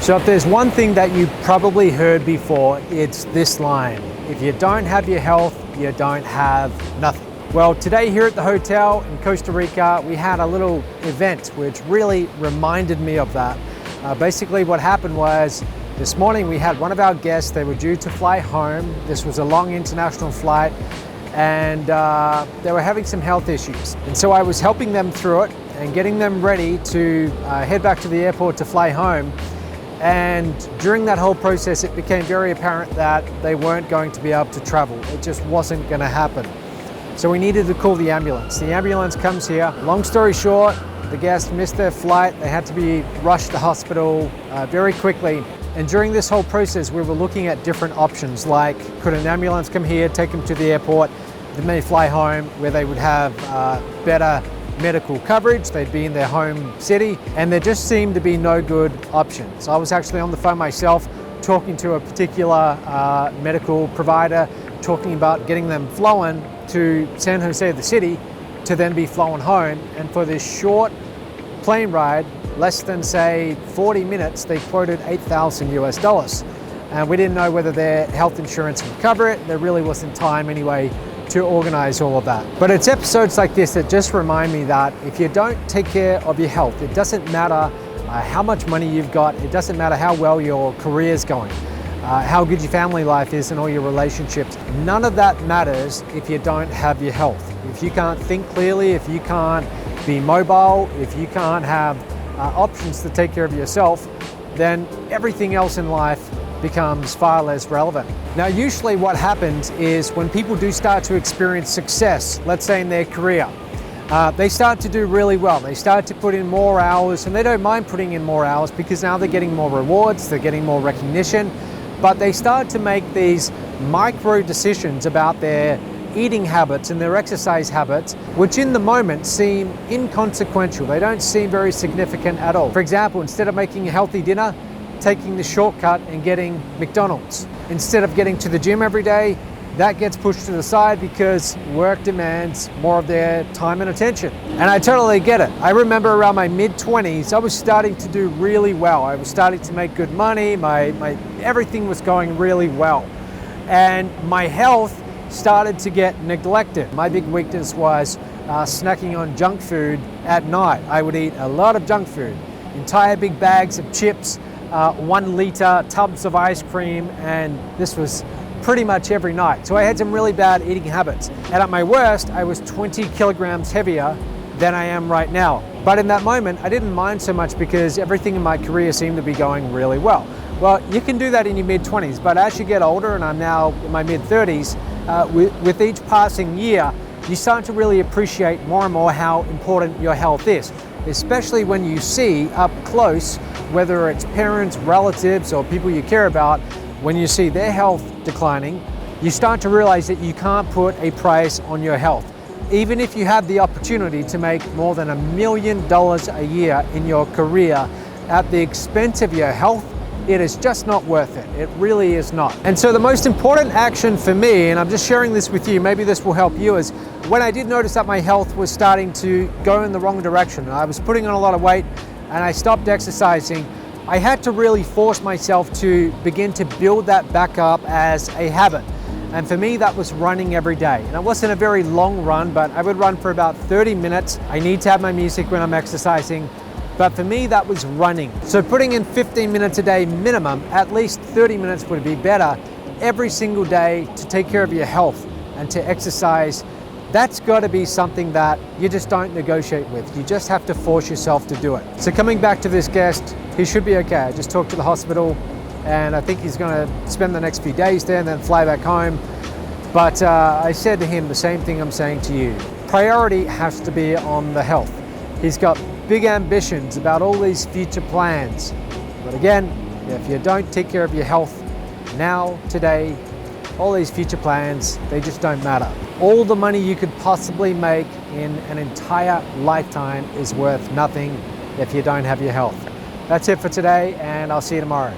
So if there's one thing that you probably heard before, it's this line: if you don't have your health, you don't have nothing. Well, today here at the hotel in Costa Rica, we had a little event which really reminded me of that. Basically what happened was, this morning we had one of our guests. They were due to fly home. This was a long international flight, and they were having some health issues. And so I was helping them through it and getting them ready to head back to the airport to fly home. And during that whole process, it became very apparent that they weren't going to be able to travel. It just wasn't going to happen. So we needed to call the ambulance. The ambulance comes here. Long story short, the guests missed their flight. They had to be rushed to hospital very quickly. And during this whole process, we were looking at different options, like could an ambulance come here, take them to the airport, then they fly home where they would have better medical coverage. They'd be in their home city, and there just seemed to be no good options. I was actually on the phone myself talking to a particular medical provider, talking about getting them flown to San Jose, the city, to then be flown home. And for this short plane ride, less than say 40 minutes, they quoted $8,000 US. And we didn't know whether their health insurance would cover it. There really wasn't time anyway to organize all of that. But it's episodes like this that just remind me that if you don't take care of your health, it doesn't matter how much money you've got, it doesn't matter how well your career is going, how good your family life is and all your relationships. None of that matters if you don't have your health. If you can't think clearly, if you can't be mobile, if you can't have options to take care of yourself, then everything else in life becomes far less relevant. Now, usually what happens is when people do start to experience success, let's say in their career, they start to do really well. They start to put in more hours, and they don't mind putting in more hours because now they're getting more rewards, they're getting more recognition, but they start to make these micro decisions about their eating habits and their exercise habits, which in the moment seem inconsequential. They don't seem very significant at all. For example, instead of making a healthy dinner, taking the shortcut and getting McDonald's. Instead of getting to the gym every day, that gets pushed to the side because work demands more of their time and attention. And I totally get it. I remember around my mid-20s, I was starting to do really well. I was starting to make good money. My everything was going really well. And my health started to get neglected. My big weakness was snacking on junk food at night. I would eat a lot of junk food, entire big bags of chips, 1 liter tubs of ice cream, and this was pretty much every night. So I had some really bad eating habits. And at my worst, I was 20 kilograms heavier than I am right now. But in that moment, I didn't mind so much because everything in my career seemed to be going really well. Well, you can do that in your mid-20s, but as you get older, and I'm now in my mid-30s, with each passing year, you start to really appreciate more and more how important your health is, especially when you see up close, whether it's parents, relatives, or people you care about, when you see their health declining, you start to realize that you can't put a price on your health. Even if you have the opportunity to make more than $1 million a year in your career at the expense of your health, it is just not worth it. It really is not. And so the most important action for me, and I'm just sharing this with you, maybe this will help you, is when I did notice that my health was starting to go in the wrong direction, I was putting on a lot of weight and I stopped exercising, I had to really force myself to begin to build that back up as a habit. And for me, that was running every day. And it wasn't a very long run, but I would run for about 30 minutes. I need to have my music when I'm exercising. But for me, that was running. So putting in 15 minutes a day minimum, at least 30 minutes would be better every single day to take care of your health and to exercise. That's got to be something that you just don't negotiate with. You just have to force yourself to do it. So coming back to this guest, he should be okay. I just talked to the hospital and I think he's going to spend the next few days there and then fly back home. But I said to him the same thing I'm saying to you. Priority has to be on the health. He's got big ambitions about all these future plans. But again, if you don't take care of your health now, today, all these future plans, they just don't matter. All the money you could possibly make in an entire lifetime is worth nothing if you don't have your health. That's it for today, and I'll see you tomorrow.